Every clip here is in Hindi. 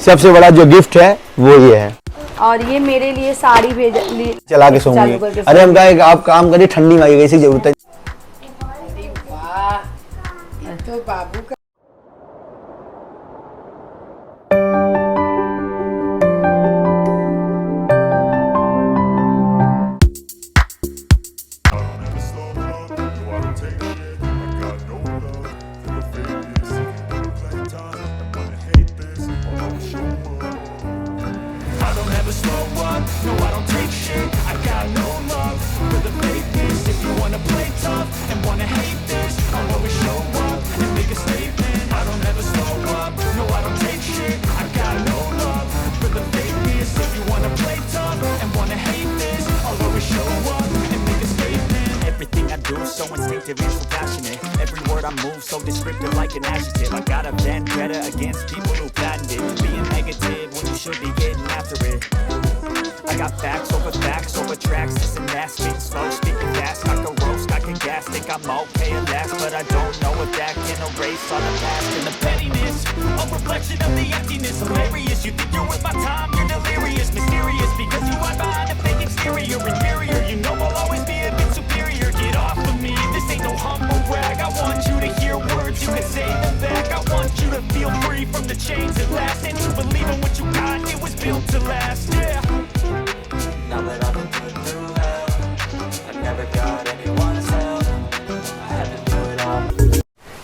सबसे बड़ा जो गिफ्ट है वो ये है। और ये मेरे लिए साड़ी भेज चला के सोऊंगी। अरे हम कहा आप काम करिए, ठंडी में आइएगा, इसी जरूरत है। तो बाबू का so instinctive and so passionate. Every word I move so descriptive like an adjective. I got a vendetta against people who patented being negative when you should be getting after it. I got facts over tracks. This and that, speak slow, speaking fast. I can roast, I can gas, think I'm okay at last, but I don't know if that can erase all the past and the pettiness. A reflection of the emptiness, hilarious. You think you're worth my time, you're delirious, mysterious because you hide behind a fake exterior. Inferior, you know I'll always be a bit superior. Get off of me, this ain't no humble brag. I want you to hear words, you can say them back. I want you to feel free from the chains that last, and to believe in what you got, it was built to last. Yeah. Now that I've been put through hell, I never got anyone's help. I had to do it all.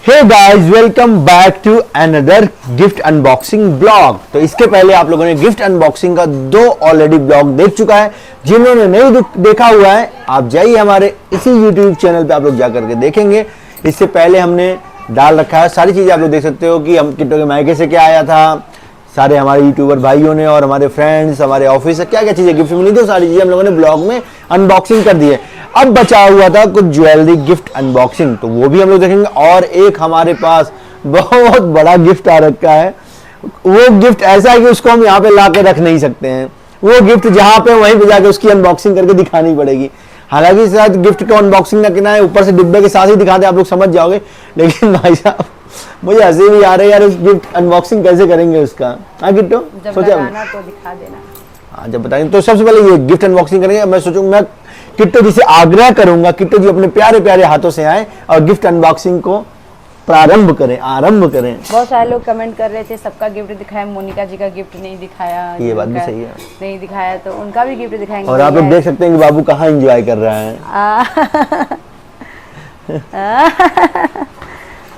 Hey guys, welcome back to another gift unboxing blog. तो इसके पहले आप लोगों ने गिफ्ट अनबॉक्सिंग का 2 ऑलरेडी ब्लॉग देख चुका है। जिन्होंने नहीं देखा हुआ है आप जाइए हमारे इसी YouTube चैनल पे, आप लोग जा करके देखेंगे। इससे पहले हमने डाल रखा है सारी चीजें, आप लोग देख सकते हो कि हम किट्टो के मायके से क्या आया था, सारे हमारे यूट्यूबर भाइयों ने और हमारे फ्रेंड्स, हमारे ऑफिस से क्या क्या चीजें गिफ्ट मिली थी, सारी चीजें हम लोगों ने ब्लॉग में अनबॉक्सिंग कर दी है। अब बचा हुआ था कुछ ज्वेलरी गिफ्ट अनबॉक्सिंग, तो वो भी हम लोग देखेंगे। और एक हमारे पास बहुत बड़ा गिफ्ट आ रखा है। वो गिफ्ट ऐसा है कि उसको हम यहाँ पे ला के रख नहीं सकते हैं। वो गिफ्ट जहाँ पे वहीं पे जाके उसकी अनबॉक्सिंग करके दिखानी पड़ेगी। हालांकि शायद गिफ्ट को अनबॉक्सिंग ना करना है, ऊपर से डिब्बे के साथ ही दिखाते, आप लोग समझ जाओगे। लेकिन भाई साहब मुझे हंसी भी आ रही है यार, उस गिफ्ट अनबॉक्सिंग कैसे करेंगे उसका। हाँ किट्टो, सोचा तो दिखा देना। हाँ जब बताएंगे तो सबसे पहले ये गिफ्ट अनबॉक्सिंग करेंगे। मैं सोचूंगा, मैं किट्टो जी से आग्रह करूंगा, किट्टो जी अपने प्यारे प्यारे हाथों से आए और गिफ्ट अनबॉक्सिंग को आरंभ करें। बहुत सारे लोग कमेंट कर रहे थे सबका गिफ्ट दिखाया, मोनिका जी का गिफ्ट नहीं दिखाया। ये बात भी सही है, नहीं दिखाया तो उनका भी गिफ्ट दिखाएंगे। और आप लोग देख सकते हैं कि बाबू कहाँ एंजॉय कर रहा है।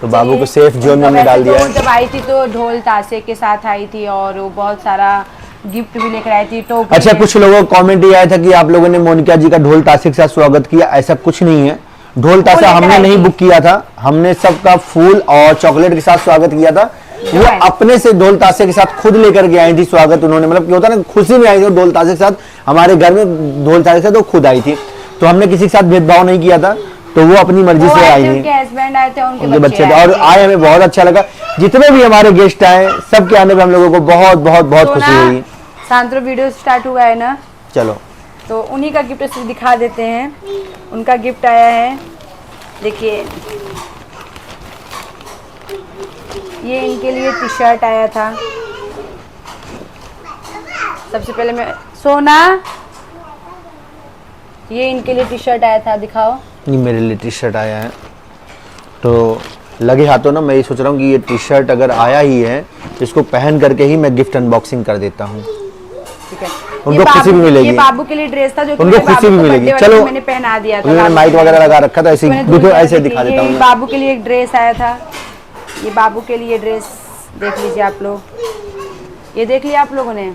तो बाबू को सेफ जोन में हमने डाल दिया है। जब आई थी तो ढोल ताशे के साथ आई थी और वो बहुत सारा गिफ्ट भी लेकर आई थी। तो अच्छा, कुछ लोगों का कमेंट ये आया था कि आप लोगों ने मोनिका जी का ढोल ताशे के साथ स्वागत किया। ऐसा कुछ नहीं है, ढोल ताशा हमने नहीं बुक किया था, हमने सबका फूल और चॉकलेट के साथ स्वागत किया था। वो अपने से ढोल ताशे के साथ खुद लेकर के आई थी स्वागत उन्होंने, मतलब क्या होता है ना, खुशी में आई थी ढोल ताशे के साथ। हमारे घर में ढोल ताशे के साथ वो खुद आई थी, तो हमने किसी के साथ भेदभाव नहीं किया था। तो वो अपनी मर्जी से आई थी, उनके हस्बैंड आए थे, उनके बच्चे थे और आए, हमें बहुत अच्छा लगा। जितने भी हमारे गेस्ट आए सबके आने पे हम लोगों को बहुत बहुत बहुत खुशी हुई। सांत्रो वीडियो स्टार्ट हुआ है ना, चलो तो उन्हीं का गिफ्ट दिखा देते हैं। उनका गिफ्ट आया है, देखिए ये इनके लिए टी शर्ट आया था। सबसे पहले मैं सोना, ये इनके लिए टी शर्ट आया था, दिखाओ। ये मेरे लिए टी शर्ट आया है। तो लगे हाथों ना मैं ये सोच रहा हूँ कि ये टी शर्ट अगर आया ही है तो इसको पहन करके ही मैं गिफ्ट अनबॉक्सिंग कर देता हूँ। ठीक है, उनको खुशी भी मिलेगी। ये बाबू के लिए ड्रेस था जो कि उनको खुशी भी मिलेगी। चलो मैंने पहना दिया था, मैंने माइक वगैरह लगा रखा था, ऐसे देखो ऐसे दिखा देता हूँ। बाबू के लिए एक ड्रेस आया था, ये बाबू के लिए ड्रेस देख लीजिए आप लोग। ये देख लिया आप लोगों ने,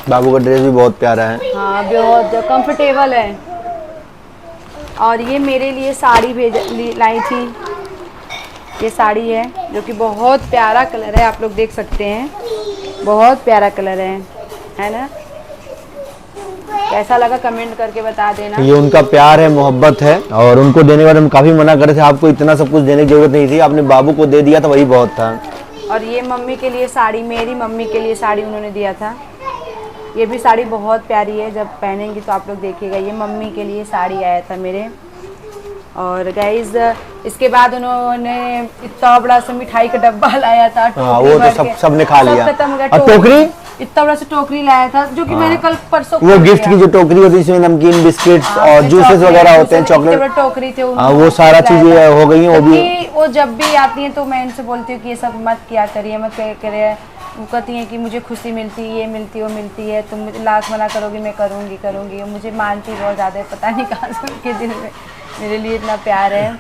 बाबू का ड्रेस भी बहुत प्यारा है। हाँ बहुत कंफर्टेबल है। और ये मेरे लिए साड़ी लाई थी, ये साड़ी है जो कि बहुत प्यारा कलर है, आप लोग देख सकते हैं, बहुत प्यारा कलर है ना। कैसा लगा कमेंट करके बता देना। ये उनका प्यार है, मोहब्बत है, और उनको देने के बाद हम काफी मना कर रहे थे, आपको इतना सब कुछ देने की जरूरत नहीं थी, आपने बाबू को दे दिया था वही बहुत था। और ये मम्मी के लिए साड़ी, मेरी मम्मी के लिए साड़ी उन्होंने दिया था। ये भी साड़ी बहुत प्यारी है, जब पहनेंगी तो आप लोग देखिएगा। ये मम्मी के लिए साड़ी आया था मेरे, और गाइज इसके बाद उन्होंने इतना बड़ा सा मिठाई का डब्बा लाया था। हाँ, वो तो सबने खा लिया। खत्म हो गया। और टोकरी, इतना बड़ा सा टोकरी लाया था जो कि मैंने कल परसों वो गिफ्ट की जो टोकरी होती है इसमें नमकीन, बिस्किट्स और जूसेस वगैरह होते हैं, चॉकलेट टोकरी थे वो सारा चीजें हो गई हैं। वो भी वो जब भी आती हैं तो मैं इनसे बोलती हूँ कि ये सब मत किया करिए, मत क्या करिए। वो कहती हैं कि मुझे खुशी मिलती है, ये मिलती है, वो मिलती है, तुम मुझे लाख मना करोगी मैं करूँगी। मुझे मानती बहुत ज़्यादा है, पता नहीं कहाँ से उनके दिल में मेरे लिए इतना प्यार है।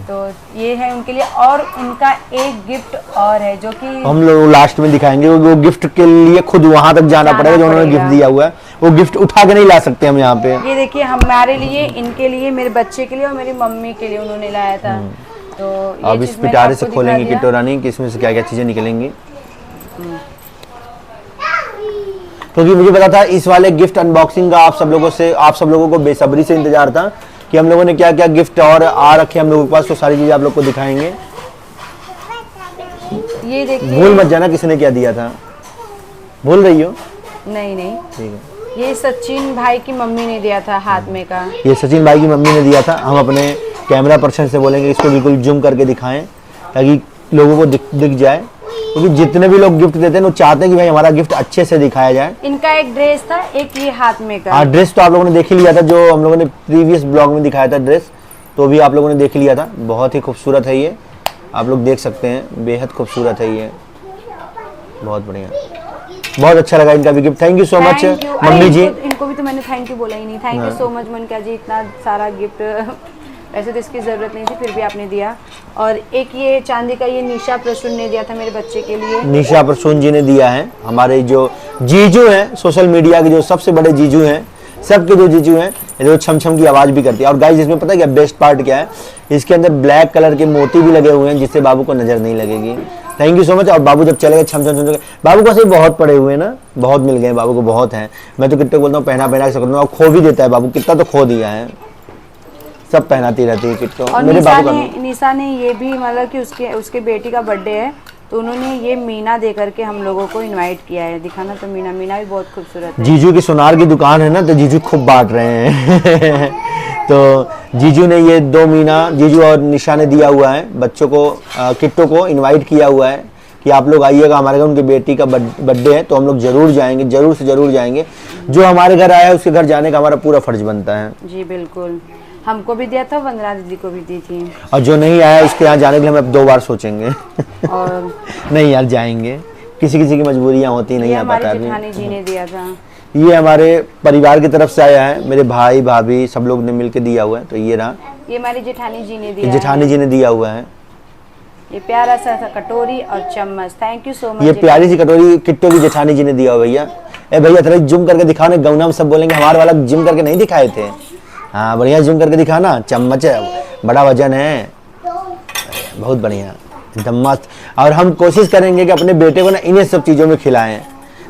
तो ये है उनके लिए। और उनका एक गिफ्ट और है जो कि हम लोग लास्ट में दिखाएंगे। वो गिफ्ट के लिए खुद वहां तक जाना पड़ेगा जो उन्होंने गिफ्ट दिया हुआ है। वो गिफ्ट उठा के नहीं ला सकते हम यहाँ पे। ये देखिए हमारे लिए, इनके लिए, मेरे बच्चे के लिए और मेरी मम्मी के लिए उन्होंने लाया था। तो अब इस पिटारे से खोलेंगे किट्टू रानी कि इसमें से क्या क्या चीजें निकलेंगी, क्योंकि मुझे पता था इस वाले गिफ्ट अनबॉक्सिंग का आप सब लोगों को बेसब्री से इंतजार था कि हम लोगों ने क्या क्या गिफ्ट और आ रखे हम लोगों के पास। तो सारी चीजें आप लोग को दिखाएंगे। ये देखिए, भूल मत जाना किसने क्या दिया था। भूल रही हो? नहीं ठीक है। ये सचिन भाई की मम्मी ने दिया था हाथ में का। ये सचिन भाई की मम्मी ने दिया था। हम अपने कैमरा पर्सन से बोलेंगे इसको बिल्कुल जूम करके दिखाएं ताकि लोगों को दिख जाए, क्योंकि जितने भी लोग गिफ्ट देते हैं वो चाहते हैं कि भाई हमारा गिफ्ट अच्छे से दिखाया जाए। इनका एक ड्रेस था, एक ये हाथ में का। हाँ, ड्रेस तो आप लोगों ने देख ही लिया था जो हम लोगों ने प्रीवियस ब्लॉग में दिखाया था ड्रेस, तो भी आप लोगों ने देख लिया था। बहुत ही खूबसूरत है ये, आप लोग देख सकते हैं, बेहद खूबसूरत है ये, बहुत बढ़िया, बहुत अच्छा लगा इनका भी gift. Thank you so much mummy ji. इनको भी तो मैंने थैंक यू बोला ही नहीं। Thank you so much Monica ji, इतना सारा गिफ्ट वैसे तो इसकी ज़रूरत नहीं थी फिर भी आपने दिया। और एक ये चांदी का ये निशा प्रसून ने दिया था मेरे बच्चे के लिए। निशा प्रसून जी ने दिया है। हमारे जो जीजू हैं, सोशल मीडिया के जो सबसे बड़े जीजू हैं, सबके जो जीजू हैं, जो छम छम की आवाज़ भी करती है। और गाइस इसमें पता है क्या बेस्ट पार्ट क्या है, इसके अंदर ब्लैक कलर के मोती भी लगे हुए हैं जिससे बाबू को नज़र नहीं लगेगी। Thank you so much. और बाबू जब चले गए छम छम छम, बाबू को ऐसे बहुत पड़े हुए हैं ना, बहुत मिल गए बाबू को, बहुत हैं। मैं तो किट्टू बोलता हूँ पहना के सकता हूँ, और खो भी देता है बाबू, कितना तो खो दिया है, सब पहनाती रहती है किट्टू। और निशा ने ये भी मतलब कि उसके बेटी का बर्थडे है तो उन्होंने ये मीना दे करके हम लोगों को इनवाइट किया है। दिखाना तो मीना भी बहुत खूबसूरत है। जीजू की सोनार की दुकान है ना, तो जीजू खूब बांट रहे हैं तो जीजू ने ये 2 मीना जीजू और निशा ने दिया हुआ है बच्चों को, किट्टू को इनवाइट किया हुआ है कि आप लोग आइएगा हमारे घर, उनकी बेटी का बर्थडे है तो हम लोग जरूर जाएंगे, जरूर से जरूर जाएंगे। जो हमारे घर आया है उसके घर जाने का हमारा पूरा फर्ज बनता है। जी बिल्कुल, हमको भी दिया था, वंदना दीदी को भी दी थी। और जो नहीं आया उसके यहाँ जाने के लिए हम अब 2 बार सोचेंगे और नहीं यार जाएंगे, किसी किसी की मजबूरियाँ होती नहीं, आ पाता है। जेठानी जी ने दिया था। ये हमारे परिवार की तरफ से आया है, मेरे भाई भाभी सब लोग ने मिलके दिया हुआ है। तो ये रहा, ये हमारी जेठानी जी ने दिया, जेठानी जी ने दिया हुआ है। ये प्यारा सा कटोरी और चम्मच, थैंक यू सो मच। ये प्यारी सी कटोरी किट्टू की जेठानी जी ने दिया हुआ भैया। ए भैया थोड़ा जूम करके दिखाओ ना, गौना में सब बोलेंगे हमारे वाला जूम करके नहीं दिखाए थे। हाँ बढ़िया जूम करके दिखाना, चम्मच है, बड़ा वजन है, बहुत बढ़िया एकदम मस्त। और हम कोशिश करेंगे कि अपने बेटे को ना इन्हें सब चीजों में खिलाएं।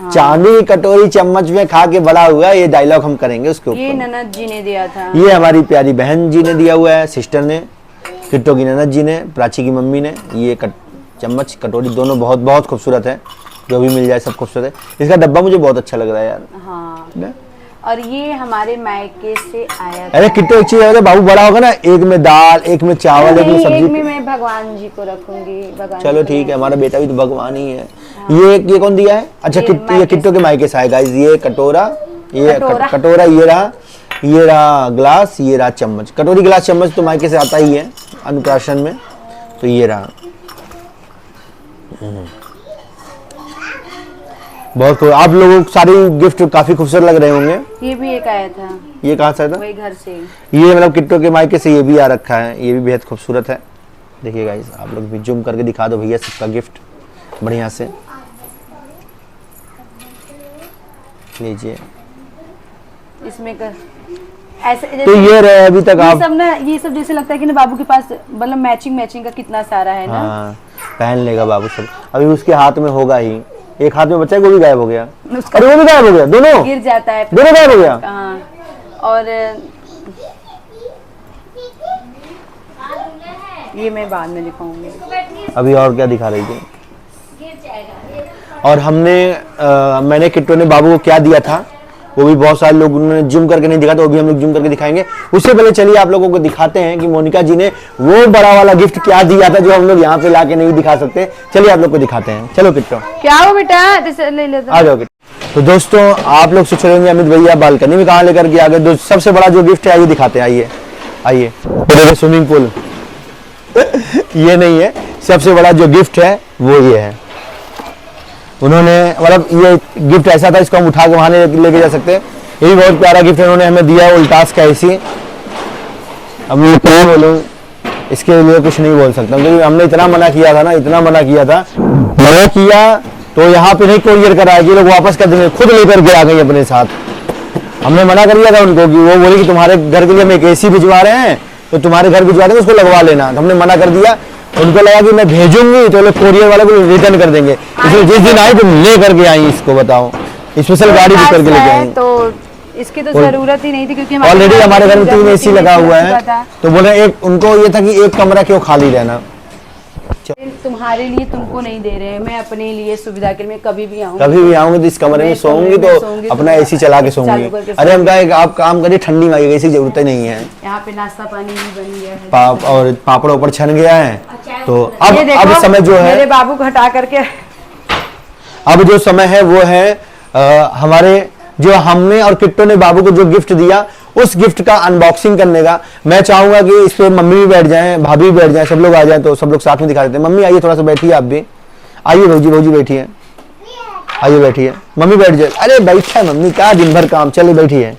चांदी की कटोरी चम्मच में खा के बड़ा हुआ, ये डायलॉग हम करेंगे उसके ऊपर। ये ननद जी ने दिया था। ये हमारी प्यारी बहन जी ने दिया हुआ है, सिस्टर ने, किट्टू की ननद जी ने, प्राची की मम्मी ने। ये चम्मच कटोरी दोनों बहुत बहुत खूबसूरत है, जो भी मिल जाए सब खूबसूरत है। इसका डब्बा मुझे बहुत अच्छा लग रहा है यार। हाँ। और ये हमारे मायके से आया था। अरे किट्टू एक चीज है, बाबू बड़ा होगा ना, एक में दाल, एक में चावल, एक में सब्जी, एक में मैं भगवान जी को रखूंगी। भगवान चलो ठीक है, हमारा बेटा भी तो भगवान ही है। ये कौन दिया है? अच्छा ये किट्टू के मायके से आएगा। ये कटोरा, ये कटोरा, ये रहा ग्लास, ये रहा चम्मच। कटोरी गिलास चम्मच तो मायके से आता ही है अन्नप्राशन में। तो ये रहा, बहुत आप लोगों को सारी गिफ्ट काफी खूबसूरत लग रहे होंगे। ये भी एक आया था। ये कहाँ से आया था? वही घर से। ये मतलब किट्टू के मायके से ये भी आ रखा है, ये भी बेहद खूबसूरत है। देखिए गाइस, आप लोग भी जूम करके दिखा दो भैया सबका गिफ्ट बढ़िया से। लीजिए इसमें कर ऐसे, तो ये रहे अभी तक आप सब ना, ये सब जैसे लगता है कि ना बाबू के पास मतलब मैचिंग का कितना सारा है ना। हाँ, पहन लेगा बाबू सब। अभी उसके हाथ में होगा ही, एक हाथ में बच्चा है वो भी गायब हो गया, अरे वो भी गायब हो गया, दोनों गिर जाता है, दोनों गायब हो गया। हाँ। और ये मैं बाद में दिखाऊंगी। अभी और क्या दिखा रही थी? और हमने मैंने किट्टू ने बाबू को क्या दिया था वो भी बहुत सारे लोग उन्होंने जूम करके नहीं दिखा, तो वो भी हम लोग जूम करके दिखाएंगे। उससे पहले चलिए आप लोगों को दिखाते हैं कि मोनिका जी ने वो बड़ा वाला गिफ्ट क्या दिया था जो हम लोग यहाँ पे लाके नहीं दिखा सकते। चलिए आप लोग को दिखाते हैं। चलो किट्टो, क्या हो बेटा, ले लेते आ जाओ। तो दोस्तों आप लोग सोच रहे होंगे अमित भैया बालकनी में कहाँ लेकर के आ गए। सबसे बड़ा जो गिफ्ट है आइए दिखाते हैं। आइए आइए, स्विमिंग पूल ये नहीं है, सबसे बड़ा जो गिफ्ट है वो ये है। उन्होंने मतलब ये गिफ्ट ऐसा था, इसको हम उठा के वहां लेके जा सकते हैं। ये भी बहुत प्यारा गिफ्ट उन्होंने हमें दिया है, उल्टास का ऐसी। अब मैं क्या बोलूं, इसके लिए कुछ नहीं बोल सकता क्योंकि हमने इतना मना किया था ना, इतना मना किया था। मना किया तो यहाँ पे नहीं कोरियर करा है, ये लोग वापस कर देंगे, खुद लेकर के आ गई अपने साथ। हमने मना कर दिया था उनको कि वो बोली कि तुम्हारे घर के लिए हम एक एसी भिजवा रहे हैं, तो तुम्हारे घर भिजवा देंगे, उसको लगवा लेना। तो हमने मना कर दिया। उनको लगा कि मैं भेजूंगी तो लोग कोरियर वाले को रिटर्न कर देंगे, इसलिए जिस दिन आई तुम ले करके आई इसको, बताओ स्पेशल गाड़ी बुक करके लेके आई। तो इसकी तो जरूरत ही नहीं थी क्योंकि ऑलरेडी हमारे घर में 3 एसी लगा हुआ है, तो बोले एक उनको ये था कि एक कमरा क्यों खाली रहना। तुम्हारे लिए तुमको नहीं दे रहे हैं, मैं अपने लिए सुविधा के लिए कभी भी आऊंगी तो इस कमरे में सोऊंगी, तो अपना एसी चला के सोऊंगी। अरे हम कहा आप काम करिए, ठंडी में आइएगा, एसी की जरूरत नहीं है। यहाँ पे नाश्ता पानी भी बन गया है, और पापड़ ऊपर छन गया है। तो अब समय जो है, मेरे बाबू को हटा करके अब जो समय है वो है हमारे जो हमने और किट्टो ने बाबू को जो गिफ्ट दिया, उस गिफ्ट का अनबॉक्सिंग करने का। मैं चाहूंगा कि इस पे मम्मी भी बैठ जाएं, भाभी भी बैठ जाएं, सब लोग आ जाएं, तो सब लोग साथ में दिखा देते हैं। मम्मी आइए, थोड़ा सा बैठिए, आप भी आइए। भौजी बैठिए, आइए बैठिए, मम्मी बैठ जाए। अरे बैठा है मम्मी, क्या दिन भर काम, चले बैठिए।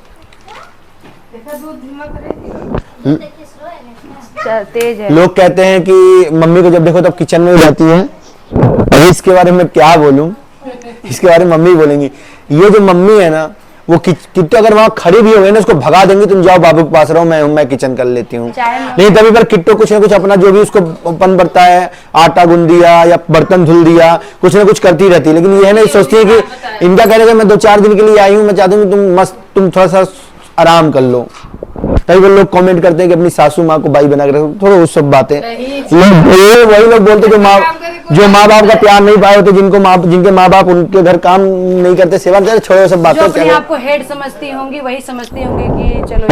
तेज है। लोग कहते हैं कि मम्मी को जब देखो तब किचन में जाती है। अभी इसके बारे में क्या बोलूं, इसके बारे में मम्मी बोलेंगी। ये जो मम्मी है ना, वो किट्टो अगर वहां खड़ी भी हो गई ना, उसको भगा देंगी, तुम जाओ बाबू के पास रहो, मैं किचन कर लेती हूँ। नहीं तभी पर किट्टो कुछ ना कुछ अपना जो भी उसको पन पड़ता है, आटा गूंद दिया या बर्तन धुल दिया, कुछ ना कुछ करती रहती है। लेकिन ये है ना, सोचती है कि इनका कहने का मैं 2-4 दिन के लिए आई हूँ, मैं चाहती हूँ तुम थोड़ा सा आराम कर लो। तभी वो लोग कमेंट करते हैं कि अपनी सासू माँ को बाई बना कर रखो, थोड़ा उस सब बातें। वही लोग बोलते जो माँ बाप का प्यार नहीं पाए होते, जिनके माँ बाप उनके घर काम नहीं करते, सेवा करते, छोड़ो सब बातें। अपने आप को हेड समझती होंगी, वही समझती होंगी कि चलो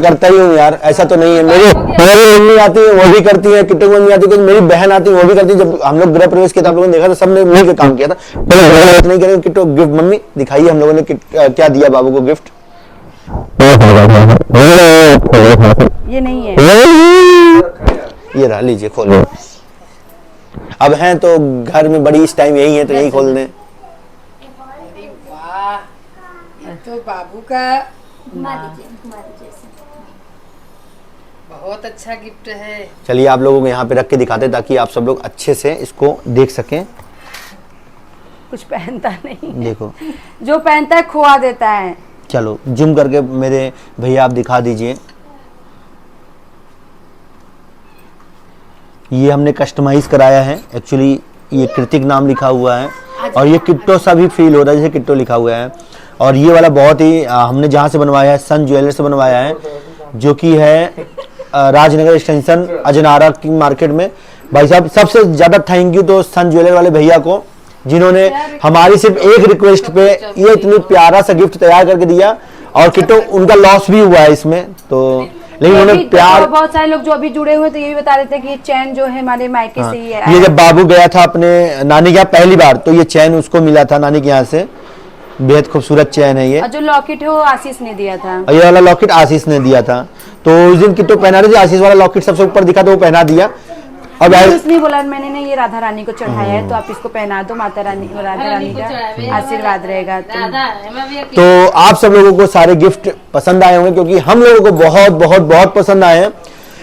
करता ही हूँ यार, ऐसा तो नहीं है। मेरी मम्मी आती है वो भी करती है, किट्टो की मम्मी आती है, मेरी बहन आती है वो भी करती है। जब हम लोग गृह प्रवेश किया था, आप लोगों ने देखा था, सबने मिल के काम किया था। नहीं करेंगे किट्टो गिफ्ट, मम्मी दिखाइए हम लोगों ने क्या दिया बाबू को गिफ्ट। ये नहीं है, ये रहा, लीजिए खोलो। अब हैं तो घर में बड़ी इस टाइम यही है, तो यही खोल दें। वाह, ये तो बाबू का बहुत अच्छा गिफ्ट है। चलिए आप लोगों को यहाँ पे रख के दिखाते हैं ताकि आप सब लोग अच्छे से इसको देख सकें। कुछ पहनता नहीं, देखो जो पहनता है खुआ देता है। चलो जूम करके मेरे भैया आप दिखा दीजिए। ये हमने कस्टमाइज कराया है, एक्चुअली ये कृतिक नाम लिखा हुआ है और ये किट्टो सा भी फील हो रहा है जैसे किट्टो लिखा हुआ है। और ये वाला बहुत ही हमने जहाँ से बनवाया है, सन ज्वेलर्स से बनवाया है, जो कि है राजनगर एक्सटेंशन अजनारा की मार्केट में। भाई साहब सबसे ज़्यादा थैंक यू तो सन ज्वेलर वाले भैया को, जिन्होंने हमारी सिर्फ एक रिक्वेस्ट पे ये इतनी प्यारा सा गिफ्ट तैयार करके दिया। और किट्टो उनका लॉस भी हुआ है इसमें, तो लेकिन उन्होंने प्यार। बहुत सारे लोग जो अभी जुड़े हुए तो ये भी बता देते हैं कि ये चैन जो है हमारे मायके से ही है। ये जब बाबू गया था अपने नानी के यहाँ पहली बार, तो ये चैन उसको मिला था नानी के यहाँ से। बेहद खूबसूरत चैन है ये। और जो लॉकेट है वो आशीष ने दिया था, और ये वाला लॉकेट आशीष ने दिया था। तो उस दिन किट्टो पहना रही थी, आशीष वाला लॉकेट सबसे ऊपर दिखा तो वो पहना दिया। अब इसलिए बोला मैंने ना ये राधा रानी को चढ़ाया है, तो आप इसको पहना दो, माता रानी राधा रानी का आशीर्वाद रहेगा। तो आप सब लोगों को सारे गिफ्ट पसंद आए होंगे, क्योंकि हम लोगों को बहुत बहुत बहुत पसंद आए हैं।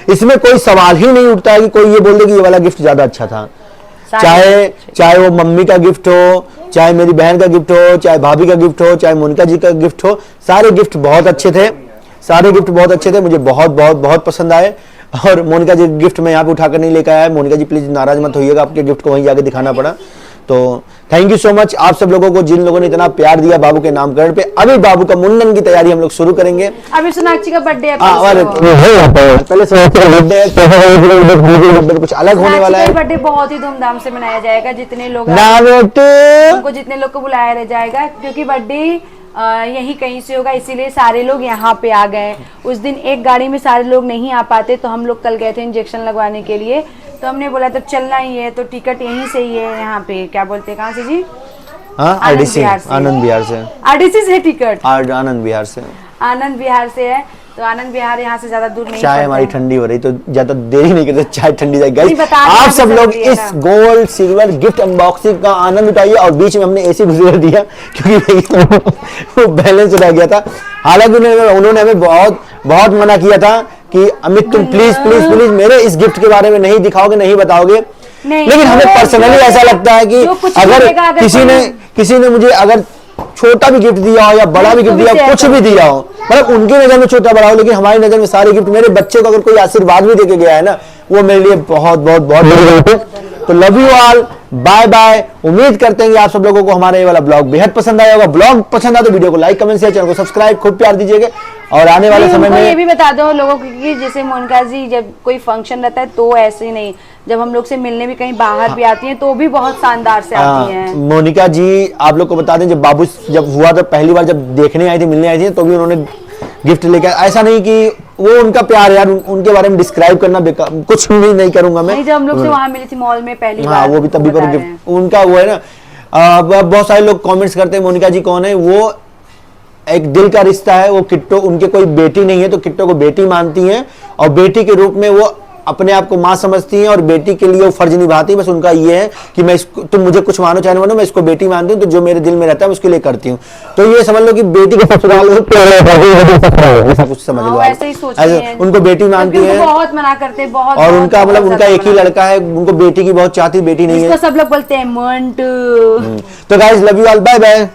इसमें कोई सवाल ही नहीं उठता है कि कोई ये बोल दे कि ये वाला गिफ्ट ज्यादा अच्छा था। चाहे वो मम्मी का गिफ्ट हो, चाहे मेरी बहन का गिफ्ट हो, चाहे भाभी का गिफ्ट हो, चाहे मोनिका जी का गिफ्ट हो, सारे गिफ्ट बहुत अच्छे थे। सारे गिफ्ट बहुत अच्छे थे, मुझे बहुत बहुत बहुत पसंद आए। और मोनिका जी गिफ्ट में यहाँ पे उठाकर नहीं लेकर आया। मोनिका जी प्लीज नाराज मत होइएगा, आपके गिफ्ट को वहीं जाके दिखाना पड़ा। तो थैंक यू सो मच आप सब लोगों को, जिन लोगों ने इतना प्यार दिया बाबू के नामकरण पे। अभी बाबू का मुंडन की तैयारी हम लोग शुरू करेंगे। अभी सोनाक्षी का बर्थडे है, पहले सोनाक्षी का बर्थडे कुछ अलग होने वाला है। बर्थडे बहुत ही धूमधाम से मनाया जाएगा, जितने लोग उनको जितने लोग को बुलाया रह जाएगा, क्योंकि बर्थडे यही कहीं से होगा, इसीलिए सारे लोग यहाँ पे आ गए। उस दिन एक गाड़ी में सारे लोग नहीं आ पाते, तो हम लोग कल गए थे इंजेक्शन लगवाने के लिए, तो हमने बोला तो चलना ही है, तो टिकट यहीं से ही है, यहाँ पे क्या बोलते हैं, कहाँ से जी? आरडीसी, आनंद विहार से। आरडीसी से टिकट, आनंद विहार से, आनंद विहार से है। तो आनंद विहार यहाँ से ज्यादा दूर नहीं, चाय हमारी ठंडी हो रही, तो ज्यादा देरी नहीं करते, चाय ठंडी जाएगी। नहीं, बता देना आप सब भी लोग जरूरी है इस ना। गोल्ड सिल्वर गिफ्ट अनबॉक्सिंग का आनंद उठाइए। और बीच में हमने एसी गुजर दिया क्योंकि वो बैलेंस रह गया था। हालांकि उन्होंने हमें बहुत बहुत मना किया था कि अमित तुम प्लीज प्लीज प्लीज मेरे इस गिफ्ट के बारे में नहीं दिखाओगे, नहीं बताओगे। लेकिन हमें पर्सनली ऐसा लगता है कि अगर किसी ने मुझे अगर छोटा भी गिफ्ट दिया हो या बड़ा भी गिफ्ट दिया हो, कुछ भी दिया हो, मतलब उनकी नजर में छोटा बड़ा हो, लेकिन हमारी नजर में सारे गिफ्ट, मेरे बच्चे को अगर कोई आशीर्वाद भी देके गया है ना, वो मेरे लिए बहुत बहुत बहुत बड़ी बात है। तो love you all, bye bye. उम्मीद करते हैं कि आप सब लोगों को हमारा ये वाला ब्लॉग बेहद पसंद आया होगा। ब्लॉग पसंद आए तो वीडियो को लाइक कमेंट शेयर, चैनल को सब्सक्राइब, खूब प्यार दीजिएगा। और आने वाले समय में ये भी बता दो लोगों को कि जैसे मोनिका जी जब कोई फंक्शन रहता है तो ऐसे ही नहीं, जब हम लोग से मिलने भी कहीं बाहर भी आती हैं तो भी बहुत शानदार से आती हैं। मोनिका जी आप लोग को बता दें, जब बाबू जब हुआ था पहली बार, जब देखने आई थी, मिलने आई थी, तो भी उन्होंने गिफ्ट लेकर, ऐसा नहीं कि वो उनका प्यार यार, उनके बारे में डिस्क्राइब करना बेकार, कुछ भी नहीं करूंगा मैं। जब हम लोग से वहां मिली थी मॉल में पहली बार, हाँ वो भी तभी पर गिफ्ट उनका वो है ना। बहुत सारे लोग कमेंट्स करते हैं मोनिका जी कौन है, वो एक दिल का रिश्ता है। वो किट्टो, उनके कोई बेटी नहीं है तो किट्टो को बेटी मानती हैं, और बेटी के रूप में वो अपने आप को माँ समझती हैं, और बेटी के लिए वो फर्ज निभाती है। बस उनका ये है कि मैं इसको, तुम मुझे कुछ मानो चाहे मानो, मैं इसको बेटी मानती हूँ, तो जो मेरे दिल में रहता है उसके लिए करती हूँ। तो ये समझ लो कि बेटी का ससुराल ऐसा कुछ समझ लो, ऐसे उनको बेटी मानती है, बहुत मना करते हैं, बहुत। और उनका मतलब उनका एक ही लड़का है, उनको बेटी की बहुत चाहती, बेटी नहीं है, सब लोग बोलते हैं मंटू। तो guys love you all, bye bye.